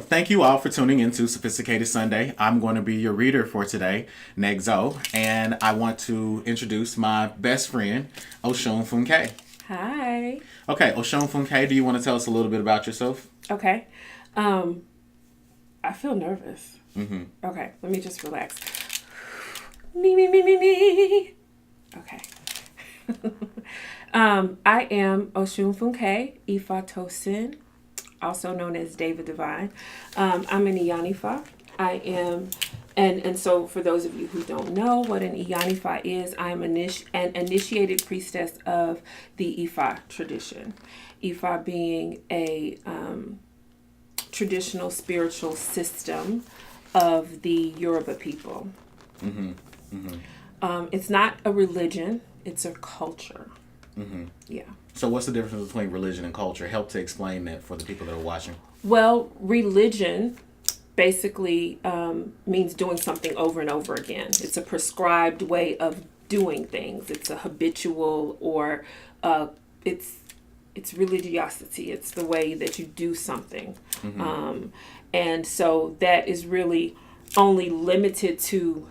thank you all for tuning into Sophisticated Sunday. I'm going to be your reader for today, Negzo, and I want to introduce my best friend, Oshun Funke. Hi. Okay, Oshun Funke, do you want to tell us a little bit about yourself? Okay. I feel nervous. Okay, let me just relax. Me. Okay. I am Oshun Funke Ifa Tosin, also known as David Divine. I'm an Iyanifa. I am, and so for those of you who don't know what an Iyanifa is, I am an initiated priestess of the Ifa tradition. Ifa being a traditional spiritual system of the Yoruba people. It's not a religion, it's a culture. Yeah. So what's the difference between religion and culture? Help to explain that for the people that are watching. Well, religion basically means doing something over and over again. It's a prescribed way of doing things. It's a habitual, or it's religiosity. It's the way that you do something. And so that is really only limited to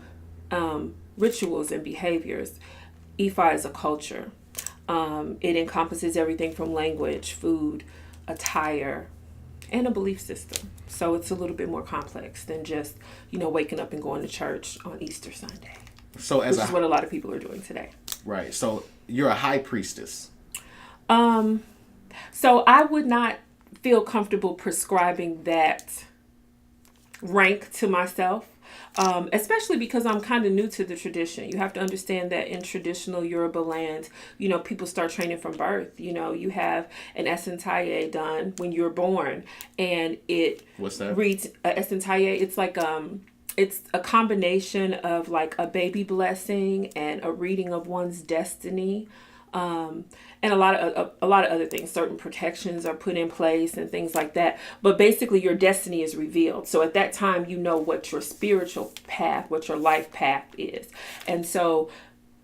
rituals and behaviors. Ifa is a culture. It encompasses everything from language, food, attire, and a belief system. So it's a little bit more complex than just, waking up and going to church on Easter Sunday. So which is what a lot of people are doing today. Right. So you're a high priestess. So I would not feel comfortable prescribing that rank to myself. Especially because I'm kind of new to the tradition. You have to understand that in traditional Yoruba land, people start training from birth. You have an Esentaye done when you're born, and it What's that? reads Esentaye. It's like it's a combination of like a baby blessing and a reading of one's destiny. And a lot of other things. Certain protections are put in place and things like that. But basically, your destiny is revealed. So at that time, you know what your spiritual path, what your life path is. And so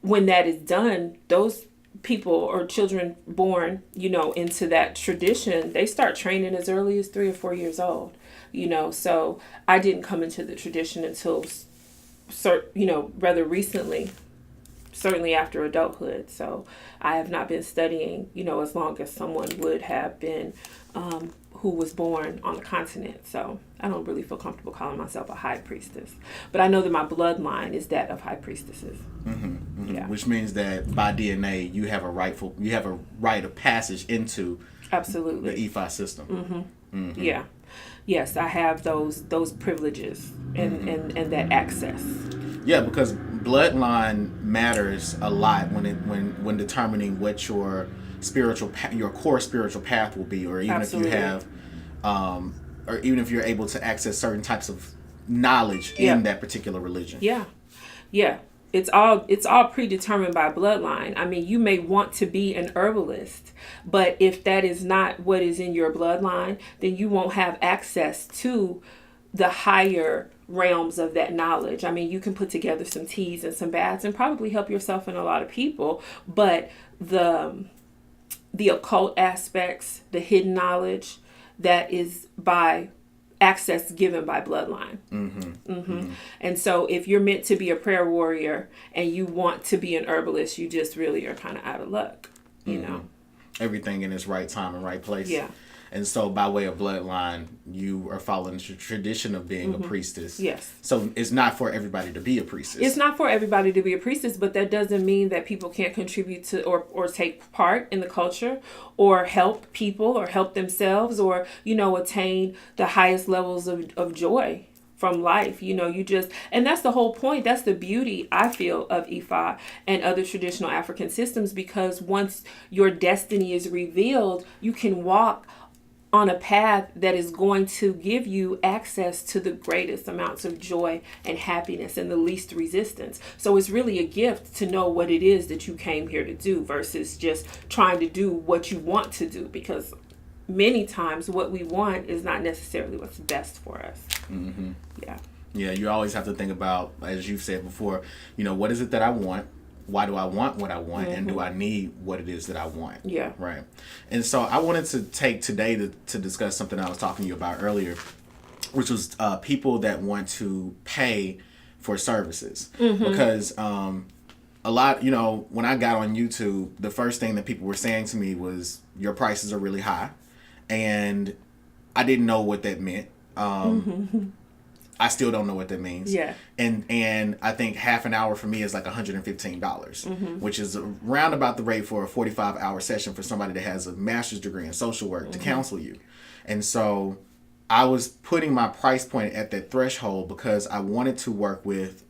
when that is done, those people or children born, into that tradition, they start training as early as 3 or 4 years old. So I didn't come into the tradition until, rather recently. Certainly after adulthood. So I have not been studying, as long as someone would have been who was born on the continent. So I don't really feel comfortable calling myself a high priestess. But I know that my bloodline is that of high priestesses. Yeah. Which means that by DNA, you have a rite of passage into Absolutely the Ifa system. Yeah. Yes, I have those privileges and that access. Yeah, because bloodline matters a lot when determining what your your core spiritual path will be, or even Absolutely. if you have, or even if you're able to access certain types of knowledge in that particular religion. Yeah. It's all predetermined by bloodline. I mean, you may want to be an herbalist, but if that is not what is in your bloodline, then you won't have access to the higher realms of that knowledge. I mean, you can put together some teas and some baths and probably help yourself and a lot of people, but the occult aspects, the hidden knowledge, that is by access given by bloodline. And so if you're meant to be a prayer warrior and you want to be an herbalist, you just really are kind of out of luck, Everything in its right time and right place. Yeah. And so by way of bloodline, you are following the tradition of being a priestess. Yes. So it's not for everybody to be a priestess. It's not for everybody to be a priestess, but that doesn't mean that people can't contribute to or take part in the culture or help people or help themselves or, attain the highest levels of joy from life. And that's the whole point. That's the beauty, I feel, of Ifa and other traditional African systems, because once your destiny is revealed, you can walk on a path that is going to give you access to the greatest amounts of joy and happiness and the least resistance. So it's really a gift to know what it is that you came here to do versus just trying to do what you want to do, because many times what we want is not necessarily what's best for us. Yeah, you always have to think about, as you've said before, what is it that I want? Why do I want what I want? And do I need what it is that I want? Yeah. Right. And so I wanted to take today to discuss something I was talking to you about earlier. which was people that want to pay for services. Because a lot, when I got on YouTube, the first thing that people were saying to me was, your prices are really high. And I didn't know what that meant. I still don't know what that means. Yeah. And I think half an hour for me is like $115, which is around about the rate for a 45-hour session for somebody that has a master's degree in social work to counsel you. And so I was putting my price point at that threshold because I wanted to work with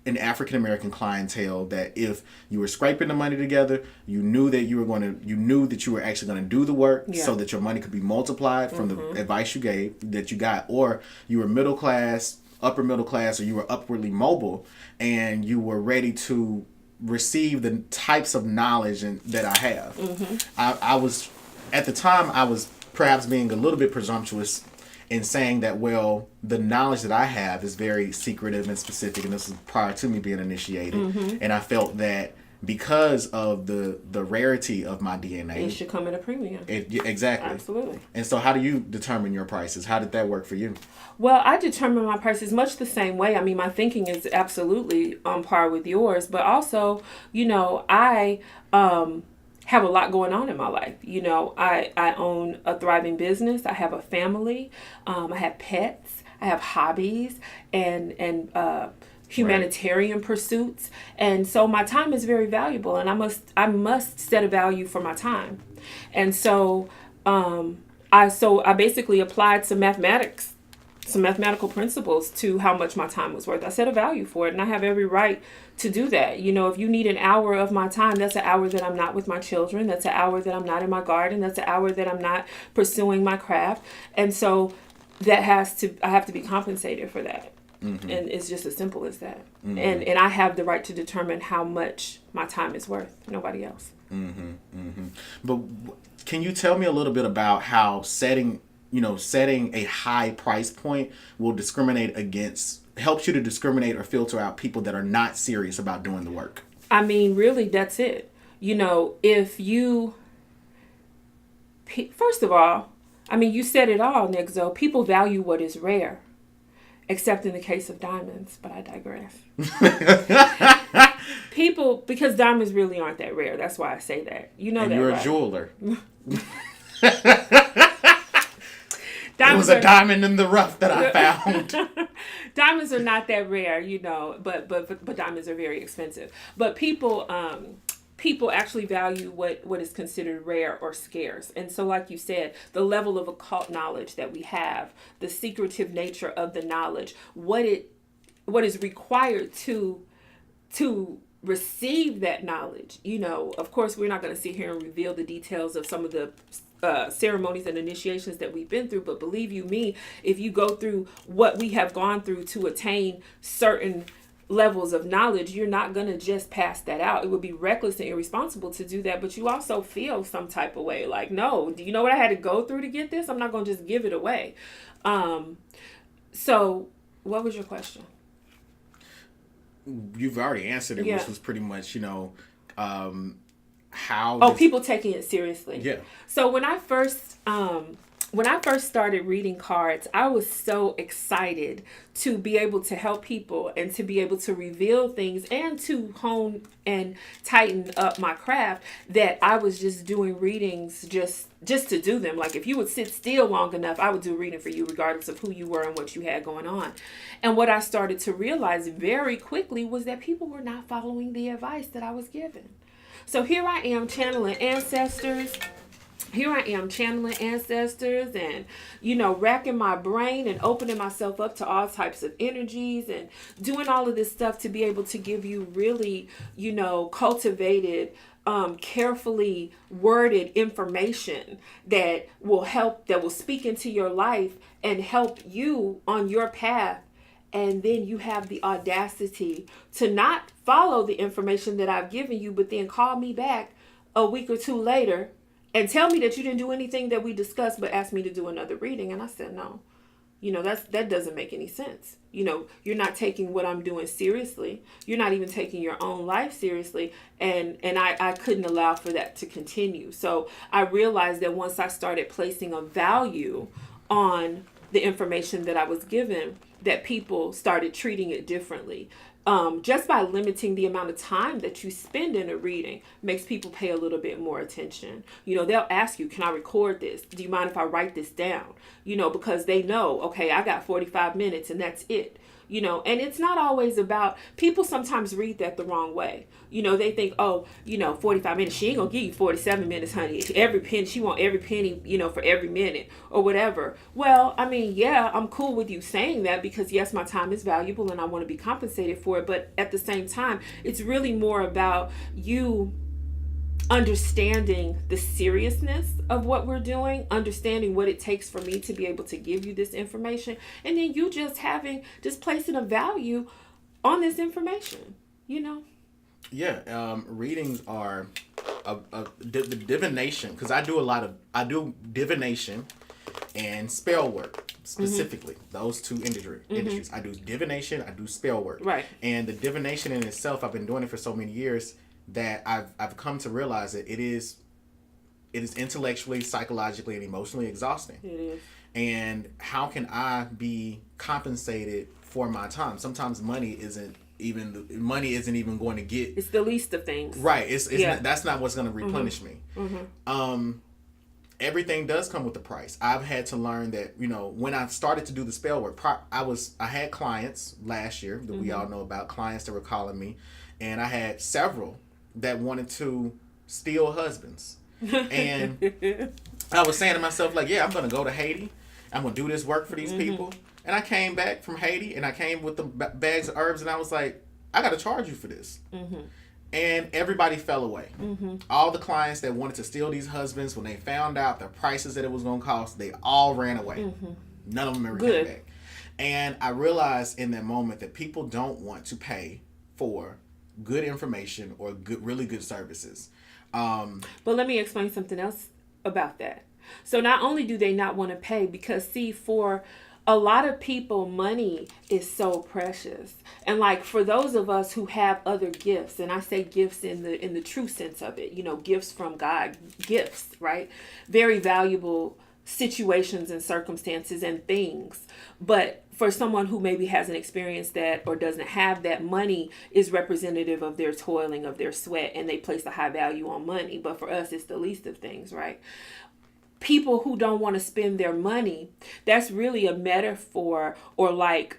an African American clientele that if you were scraping the money together, you knew that you were actually going to do the work so that your money could be multiplied from the advice you got, or you were middle class, upper middle class, or you were upwardly mobile and you were ready to receive the types of knowledge that I have. I was, at the time, I was perhaps being a little bit presumptuous in saying that, well, the knowledge that I have is very secretive and specific, and this is prior to me being initiated. And I felt that because of the rarity of my DNA, it should come at a premium. Exactly. Absolutely. And so how do you determine your prices? How did that work for you? Well, I determine my prices much the same way. I mean, my thinking is absolutely on par with yours, but also, I have a lot going on in my life. I own a thriving business. I have a family. I have pets. I have hobbies and humanitarian pursuits. And so my time is very valuable, and I must set a value for my time. And so I basically applied some mathematical principles to how much my time was worth. I set a value for it, and I have every right to do that. If you need an hour of my time, that's an hour that I'm not with my children. That's an hour that I'm not in my garden. That's an hour that I'm not pursuing my craft. And so I have to be compensated for that. And it's just as simple as that. And I have the right to determine how much my time is worth. Nobody else. But can you tell me a little bit about how setting a high price point will helps you to discriminate or filter out people that are not serious about doing the work? I mean, really, that's it. First of all, I mean, you said it all, Nexo. People value what is rare, except in the case of diamonds, but I digress. Because diamonds really aren't that rare. That's why I say that. And that, you're right? A jeweler. It was a diamond in the rough that I found. Diamonds are not that rare, but diamonds are very expensive. But people actually value what is considered rare or scarce. And so, like you said, the level of occult knowledge that we have, the secretive nature of the knowledge, what is required to receive that knowledge. Of course, we're not going to sit here and reveal the details of some of the ceremonies and initiations that we've been through, but believe you me, if you go through what we have gone through to attain certain levels of knowledge, you're not going to just pass that out. It would be reckless and irresponsible to do that, but you also feel some type of way like, no, do you know what I had to go through to get this? I'm not going to just give it away. So what was your question? You've already answered it, which was pretty much, people taking it seriously. Yeah. So when I first started reading cards, I was so excited to be able to help people and to be able to reveal things and to hone and tighten up my craft that I was just doing readings just to do them. Like if you would sit still long enough, I would do a reading for you regardless of who you were and what you had going on. And what I started to realize very quickly was that people were not following the advice that I was given. So here I am channeling ancestors. And, racking my brain and opening myself up to all types of energies and doing all of this stuff to be able to give you really, cultivated, carefully worded information that will speak into your life and help you on your path. And then you have the audacity to not follow the information that I've given you, but then call me back a week or two later and tell me that you didn't do anything that we discussed, but asked me to do another reading. And I said, no, that doesn't make any sense. You're not taking what I'm doing seriously. You're not even taking your own life seriously. And I couldn't allow for that to continue. So I realized that once I started placing a value on the information that I was given that people started treating it differently. Just by limiting the amount of time that you spend in a reading makes people pay a little bit more attention. They'll ask you, can I record this? Do you mind if I write this down? Because they know, okay, I got 45 minutes and that's it. And it's not always about, people sometimes read that the wrong way. They think, 45 minutes, she ain't gonna give you 47 minutes, honey. She want every penny, for every minute or whatever. Well, I mean, yeah, I'm cool with you saying that because yes, my time is valuable and I want to be compensated for it. But at the same time, it's really more about you understanding the seriousness of what we're doing, understanding what it takes for me to be able to give you this information, and then you just placing a value on this information, Yeah, readings are the divination, because I do divination and spell work specifically. Those two industries. I do divination, I do spell work. Right. And the divination in itself, I've been doing it for so many years that I've come to realize that it is intellectually, psychologically, and emotionally exhausting. It is. And how can I be compensated for my time? Sometimes money isn't even going to get. It's the least of things. Right. It's not, that's not what's going to replenish me. Everything does come with a price. I've had to learn that, when I started to do the spell work, I had clients last year that we all know about, clients that were calling me, and I had several that wanted to steal husbands. And I was saying to myself, like, yeah, I'm going to go to Haiti. I'm going to do this work for these people. And I came back from Haiti and I came with the bags of herbs and I was like, I got to charge you for this. And everybody fell away. All the clients that wanted to steal these husbands, when they found out the prices that it was going to cost, they all ran away. None of them ever came back. And I realized in that moment that people don't want to pay for good information or really good services. But let me explain something else about that. So not only do they not want to pay, because see, for a lot of people, money is so precious. And like for those of us who have other gifts, and I say gifts in the true sense of it, gifts from God, gifts, right? Very valuable situations and circumstances and things. But for someone who maybe hasn't experienced that or doesn't have that, money is representative of their toiling, of their sweat, and they place a high value on money. But for us, it's the least of things, right? People who don't want to spend their money, that's really a metaphor or like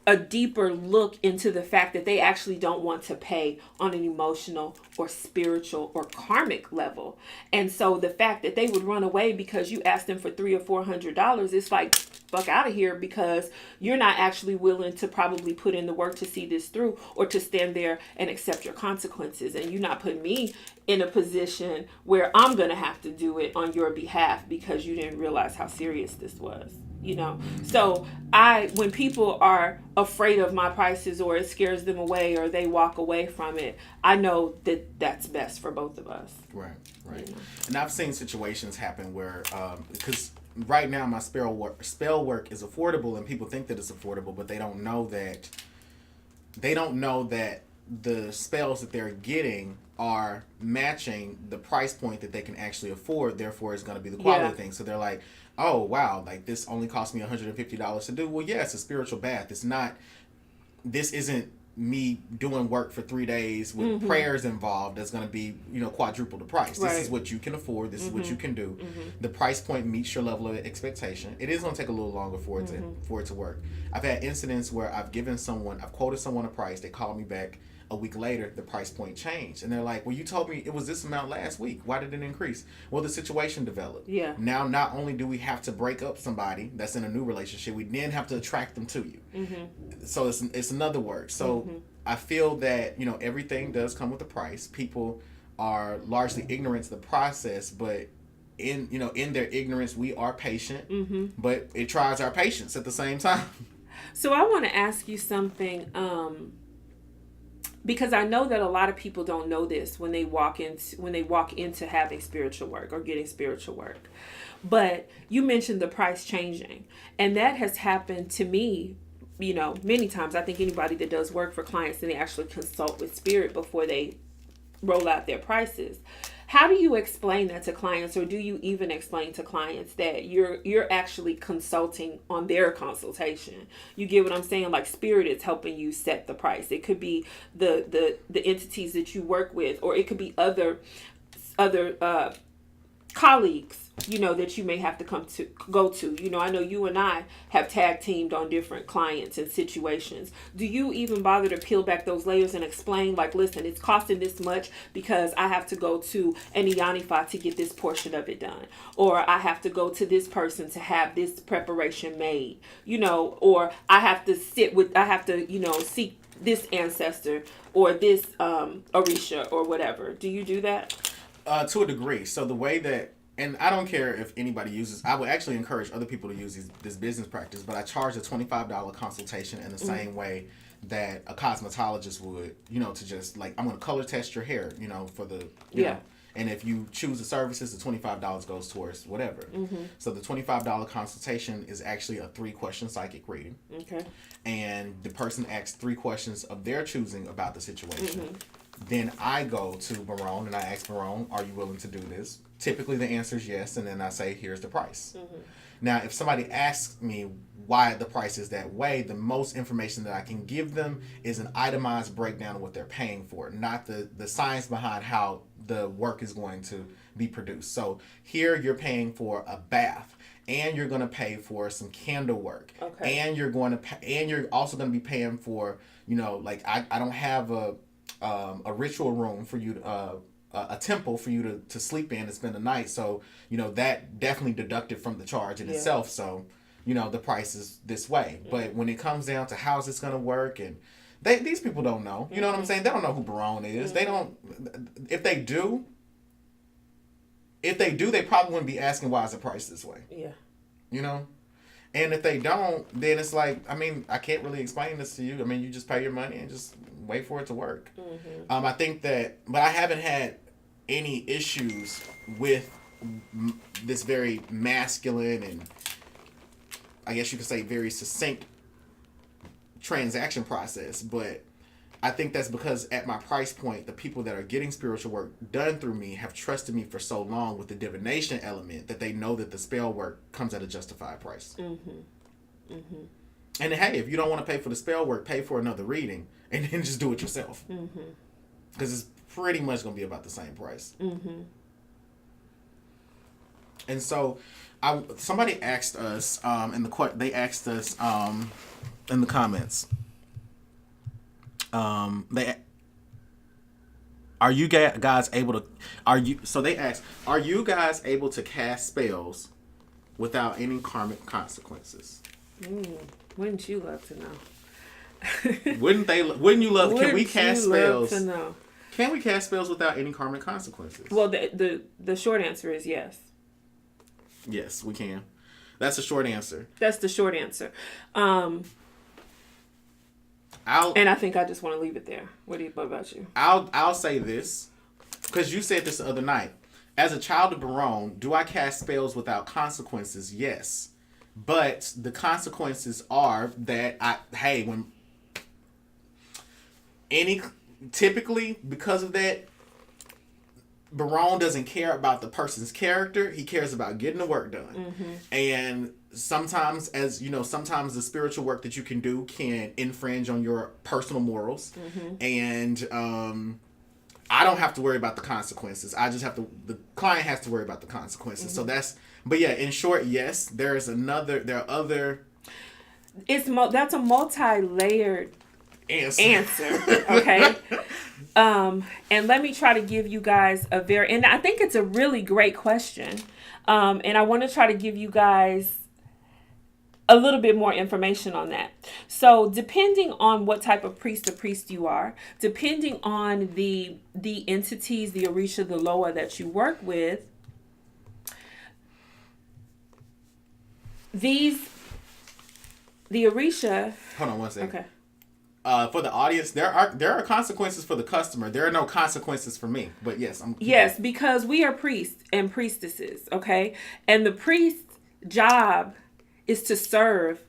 a deeper look into the fact that they actually don't want to pay on an emotional or spiritual or karmic level. And so the fact that they would run away because you asked them for $300 or $400, it's like, fuck out of here, because you're not actually willing to probably put in the work to see this through or to stand there and accept your consequences. And you're not putting me in a position where I'm going to have to do it on your behalf because you didn't realize how serious this was. So when people are afraid of my prices or it scares them away or they walk away from it, I know that that's best for both of us. Right. And I've seen situations happen where, because right now my spell work is affordable and people think that it's affordable, but they don't know that the spells that they're getting are matching the price point that they can actually afford. Therefore, it's going to be the quality thing. So they're like, oh, wow, like this only cost me $150 to do. Well, yeah, it's a spiritual bath. This isn't me doing work for 3 days with prayers involved that's going to be, quadruple the price. This is what you can afford. This is what you can do. The price point meets your level of expectation. It is going to take a little longer for it to work. I've had incidents where I've quoted someone a price. They called me back a week later, the price point changed. And they're like, well, you told me it was this amount last week. Why did it increase? Well, the situation developed. Yeah. Now, not only do we have to break up somebody that's in a new relationship, we then have to attract them to you. So it's another work. So I feel that, everything does come with a price. People are largely ignorant to the process, but in their ignorance, we are patient, but it tries our patience at the same time. So I want to ask you something, because I know that a lot of people don't know this when they walk into having spiritual work or getting spiritual work. But you mentioned the price changing, and that has happened to me, many times. I think anybody that does work for clients and they actually consult with spirit before they roll out their prices How do you explain that to clients, or do you even explain to clients that you're actually consulting on their consultation? You get what I'm saying? Like Spirit is helping you set the price. It could be the entities that you work with, or it could be other colleagues, that you may have to go to. I know you and I have tag teamed on different clients and situations. Do you even bother to peel back those layers and explain, like, listen, it's costing this much because I have to go to an Ianifa to get this portion of it done, or I have to go to this person to have this preparation made, or I have to seek this ancestor or this Orisha or whatever. Do you do that? To a degree. So the way that, and I don't care if anybody uses, I would actually encourage other people to use this business practice, but I charge a $25 consultation in the same way that a cosmetologist would, to just like, I'm going to color test your hair, for the, you know, and if you choose the services, the $25 goes towards whatever. So the $25 consultation is actually a 3-question psychic reading. Okay. And the person asks 3 questions of their choosing about the situation. Then I go to Barone and I ask Barone, are you willing to do this? Typically the answer is yes, and then I say, here's the price. Now, if somebody asks me why the price is that way, the most information that I can give them is an itemized breakdown of what they're paying for, not the science behind how the work is going to be produced. So here you're paying for a bath, and you're going to pay for some candle work, and you're going to pay, and you're also going to be paying for, like I don't have a ritual room for you to, a temple for you to sleep in and spend the night. So, that definitely deducted from the charge in itself. So, the price is this way. But when it comes down to how's it's going to work, and these people don't know, you know what I'm saying? They don't know who Barone is. They don't, if they do, they probably wouldn't be asking why is the price this way. Yeah. And if they don't, then it's like, I can't really explain this to you. You just pay your money and just wait for it to work. I think that, but I haven't had any issues with this very masculine and I guess you could say very succinct transaction process. But I think that's because at my price point, the people that are getting spiritual work done through me have trusted me for so long with the divination element that they know that the spell work comes at a justified price. And hey, if you don't want to pay for the spell work, pay for another reading and then just do it yourself. Because it's pretty much going to be about the same price. And so somebody asked us in the comments, are you guys able to cast spells without any karmic consequences? Wouldn't you love to know? Wouldn't you love? Can we cast spells? Love to know? Can we cast spells without any karmic consequences? Well, the short answer is yes. Yes, we can. That's the short answer. That's the short answer. And I think I just want to leave it there. What about you? I'll say this, because you said this the other night. As a child of Barone, do I cast spells without consequences? Yes. But the consequences are that typically because of that, Barone doesn't care about the person's character. He cares about getting the work done. And sometimes, sometimes the spiritual work that you can do can infringe on your personal morals. And I don't have to worry about the consequences. The client has to worry about the consequences. So but yeah, in short, yes, there are other. That's a multi-layered answer. Okay. And let me try to give you guys and I think it's a really great question. And I want to try to give you guys a little bit more information on that. So depending on what type of priest or priest you are, depending on the entities, the Orisha, the Loa that you work with, the Orisha. Hold on one second. Okay. For the audience, there are consequences for the customer. There are no consequences for me. But yes, yes, because we are priests and priestesses, okay? And the priest's job is to serve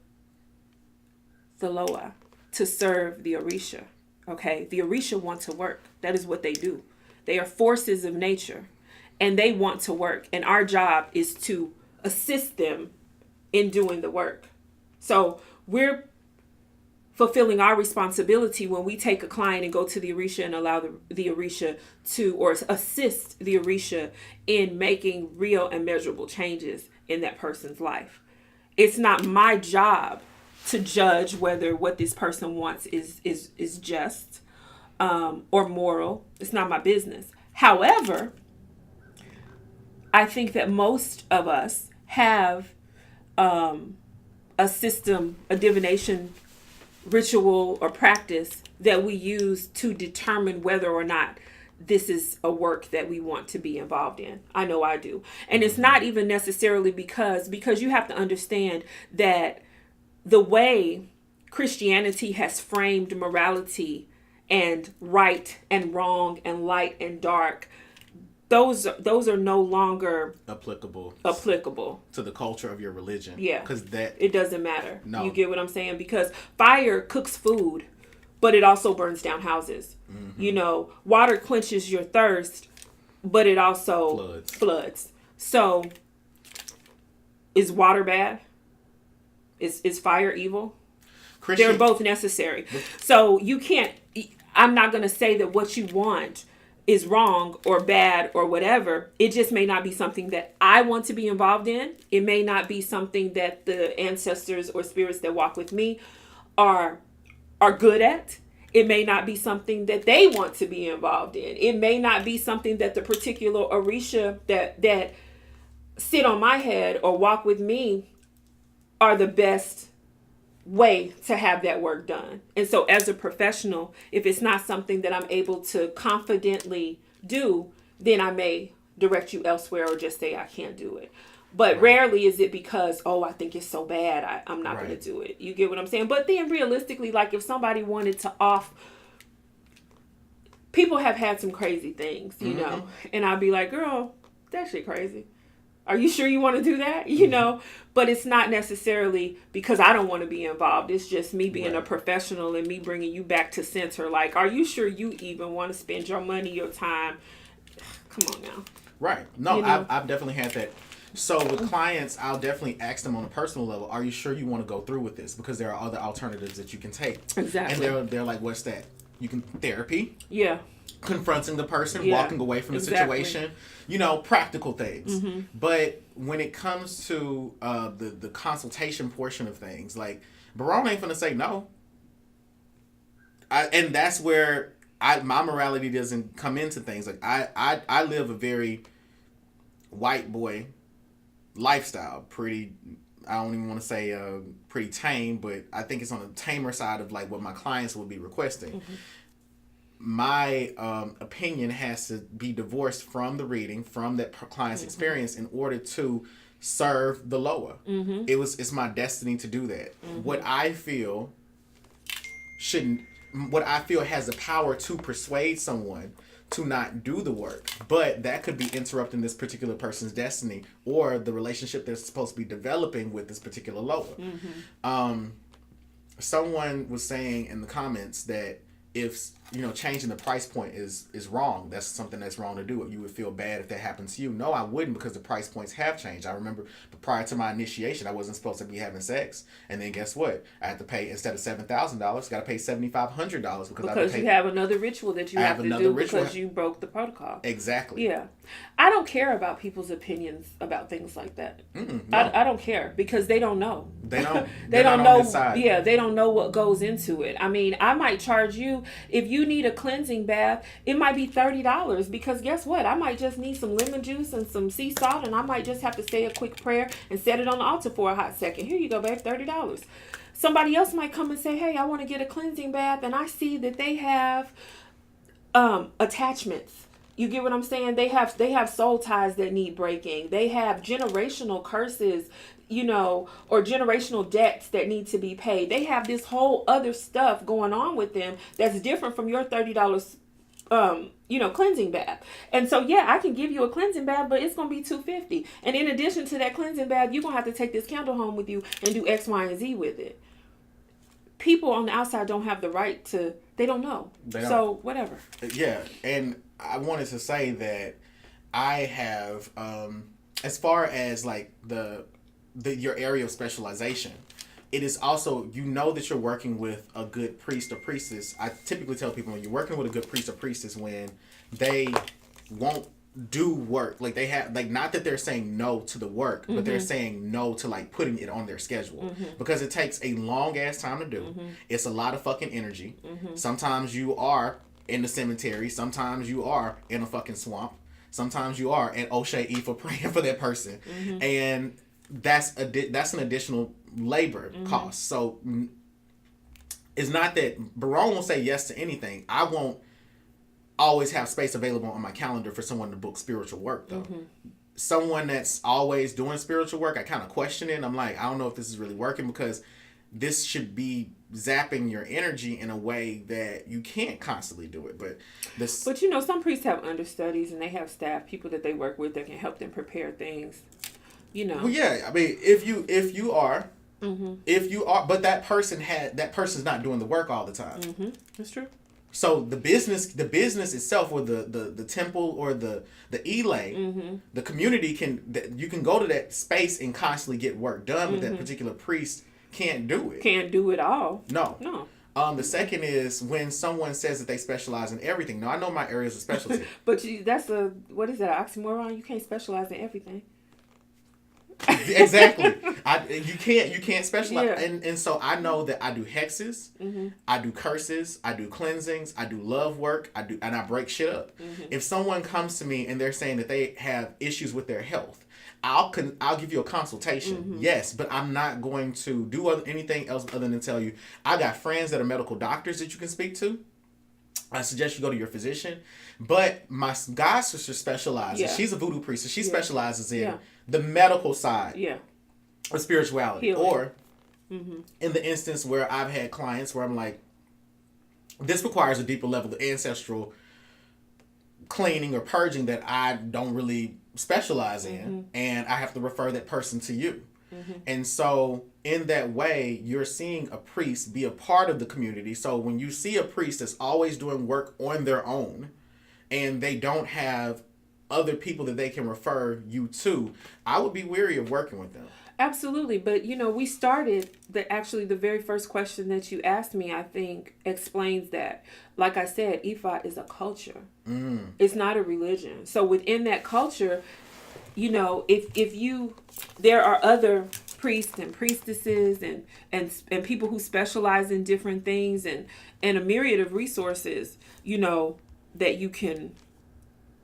the Loa, to serve the Orisha, okay? The Orisha want to work. That is what they do. They are forces of nature. and they want to work, and our job is to assist them in doing the work. So we're fulfilling our responsibility when we take a client and go to the Orisha and allow the Orisha to, or assist the Orisha in making real and measurable changes in that person's life. It's not my job to judge whether what this person wants is just or moral. It's not my business. However, I think that most of us have a system, a divination ritual or practice that we use to determine whether or not this is a work that we want to be involved in. I know I do. And it's not even necessarily because you have to understand that the way Christianity has framed morality and right and wrong and light and dark, those are no longer applicable to the culture of your religion. Yeah, because that it doesn't matter. No. You get what I'm saying? Because fire cooks food, but it also burns down houses. Mm-hmm. You know, water quenches your thirst, but it also floods. So, is water bad? Is fire evil? They're both necessary. So you can't. I'm not going to say that what you want is wrong or bad or whatever. It just may not be something that I want to be involved in. It may not be something that the ancestors or spirits that walk with me are good at. It may not be something that they want to be involved in. It may not be something that the particular Orisha that sit on my head or walk with me are the best way to have that work done. And so as a professional, if it's not something that I'm able to confidently do, then I may direct you elsewhere or just say I can't do it. But rarely is it because, I think it's so bad, I'm not going to do it. You get what I'm saying? But then realistically, like if somebody wanted to people have had some crazy things, you know, and I'd be like, girl, that shit crazy. Are you sure you want to do that? You know, but it's not necessarily because I don't want to be involved. It's just me being a professional and me bringing you back to center. Like, are you sure you even want to spend your money, your time? Come on now. Right. No, you know? I've definitely had that. So with clients, I'll definitely ask them on a personal level, are you sure you want to go through with this? Because there are other alternatives that you can take. Exactly. And they're like, what's that? You can therapy. Yeah. Confronting the person, walking away from the situation, you know, practical things. Mm-hmm. But when it comes to the consultation portion of things, like, Barone ain't finna say no. And that's where my morality doesn't come into things. Like, I live a very white boy lifestyle. Pretty, I don't even want to say pretty tame, but I think it's on the tamer side of like what my clients will be requesting. Mm-hmm. My opinion has to be divorced from the reading, from that client's experience, in order to serve the lower. Mm-hmm. It's my destiny to do that. Mm-hmm. What I feel has the power to persuade someone to not do the work, but that could be interrupting this particular person's destiny or the relationship they're supposed to be developing with this particular lower. Mm-hmm. Someone was saying in the comments that if, you know, changing the price point is wrong, that's something that's wrong to do. You would feel bad if that happened to you. No, I wouldn't, because the price points have changed. I remember prior to my initiation, I wasn't supposed to be having sex. And then guess what? I had to pay, instead of $7,000, got to pay $7,500 because you have another ritual that you have to do because you broke the protocol. Exactly. Yeah. I don't care about people's opinions about things like that. No. I don't care because they don't know. They don't. They don't know. Yeah, they don't know what goes into it. I mean, I might charge you, if you need a cleansing bath, it might be $30 because guess what? I might just need some lemon juice and some sea salt, and I might just have to say a quick prayer and set it on the altar for a hot second. Here you go, babe, $30. Somebody else might come and say, hey, I want to get a cleansing bath, and I see that they have attachments. You get what I'm saying? They have soul ties that need breaking. They have generational curses, you know, or generational debts that need to be paid. They have this whole other stuff going on with them that's different from your $30 cleansing bath. And so, yeah, I can give you a cleansing bath, but it's going to be $250. And in addition to that cleansing bath, you're going to have to take this candle home with you and do X, Y, and Z with it. People on the outside don't have the right to, they don't know. So, whatever. Yeah. And I wanted to say that I have, as far as like your area of specialization, it is also, you know, that you're working with a good priest or priestess. I typically tell people when you're working with a good priest or priestess, when they won't do work, like they have, like, not that they're saying no to the work, but they're saying no to like putting it on their schedule, because it takes a long ass time to do. It's a lot of fucking energy. Sometimes you are in the cemetery, sometimes you are in a fucking swamp, sometimes you are at O'Shea Ifa praying for that person, and that's an additional labor cost. So it's not that Barone will say yes to anything. I won't always have space available on my calendar for someone to book spiritual work, though. Someone that's always doing spiritual work, I kind of question it. I'm like, I don't know if this is really working, because this should be zapping your energy in a way that you can't constantly do it. But you know, some priests have understudies and they have staff, people that they work with that can help them prepare things. You know. Well, yeah. I mean, if you are, but that person's not doing the work all the time. That's true. So the business itself, or the temple or the elay, the community you can go to that space and constantly get work done, but that particular priest can't do it. Can't do it all. No. The second is when someone says that they specialize in everything. Now, I know my areas of specialty. But that's what is that, an oxymoron? You can't specialize in everything. Exactly. You can't specialize. Yeah. And so I know that I do hexes, I do curses, I do cleansings, I do love work, and I break shit up. If someone comes to me and they're saying that they have issues with their health, I'll give you a consultation. Yes, but I'm not going to do anything else other than tell you, I got friends that are medical doctors that you can speak to. I suggest you go to your physician. But my god sister specializes. Yeah. She's a voodoo priestess. She specializes in the medical side of spirituality. Healing. Or in the instance where I've had clients where I'm like, this requires a deeper level of ancestral cleaning or purging that I don't really specialize in, and I have to refer that person to you. And so in that way, you're seeing a priest be a part of the community. So when you see a priest that's always doing work on their own and they don't have other people that they can refer you to, I would be weary of working with them. Absolutely. But, you know, we started the very first question that you asked me, I think, explains that. Like I said, Ifa is a culture. It's not a religion. So within that culture, you know, there are other priests and priestesses and people who specialize in different things and a myriad of resources, you know, that you can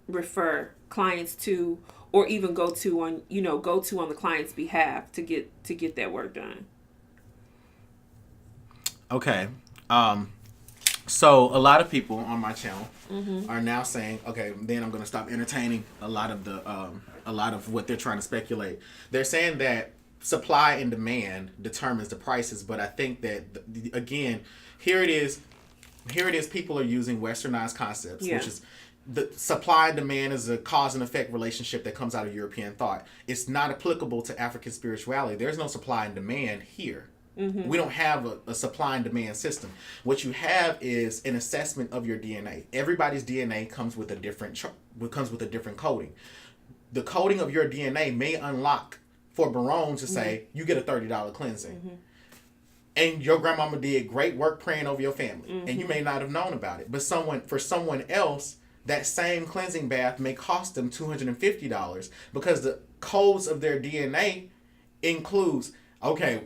refer clients to, or even go to on the client's behalf to get that work done. Okay. So a lot of people on my channel are now saying, okay, then I'm going to stop entertaining a lot of what they're trying to speculate. They're saying that supply and demand determines the prices, but I think that again, here it is. People are using westernized concepts, which is the supply and demand is a cause and effect relationship that comes out of European thought. It's not applicable to African spirituality. There's no supply and demand here. We don't have a supply and demand system. What you have is an assessment of your DNA. Everybody's DNA comes with a different coding. The coding of your DNA may unlock for Barone to say you get a $30 cleansing. And your grandmama did great work praying over your family, and you may not have known about it. But for someone else, that same cleansing bath may cost them $250 because the codes of their DNA includes, okay,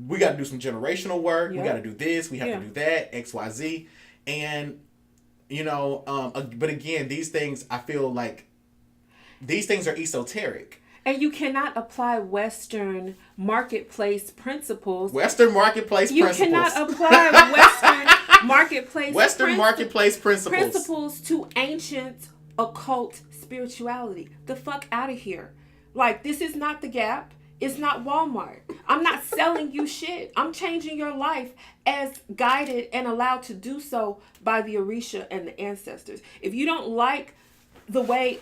we got to do some generational work. We got to do this. We have to do that, X, Y, Z. And, you know, but again, these things, I feel like these things are esoteric. And you cannot apply Western marketplace principles. You cannot apply Western marketplace principles to ancient occult spirituality. The fuck out of here. Like, this is not the Gap. It's not Walmart. I'm not selling you shit. I'm changing your life as guided and allowed to do so by the Orisha and the ancestors. If you don't like the way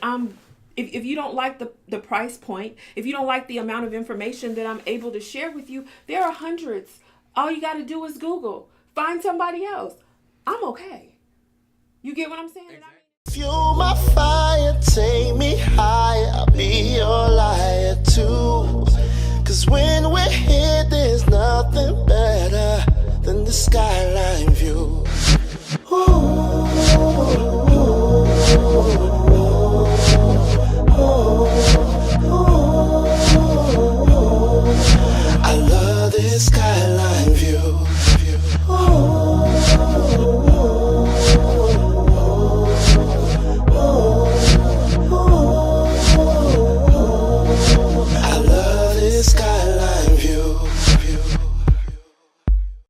if you don't like the price point, if you don't like the amount of information that I'm able to share with you, there are hundreds. All you got to do is Google. Find somebody else. I'm okay. You get what I'm saying? Exactly. Fuel my fire, take me higher, I'll be your liar too. 'Cause when we're here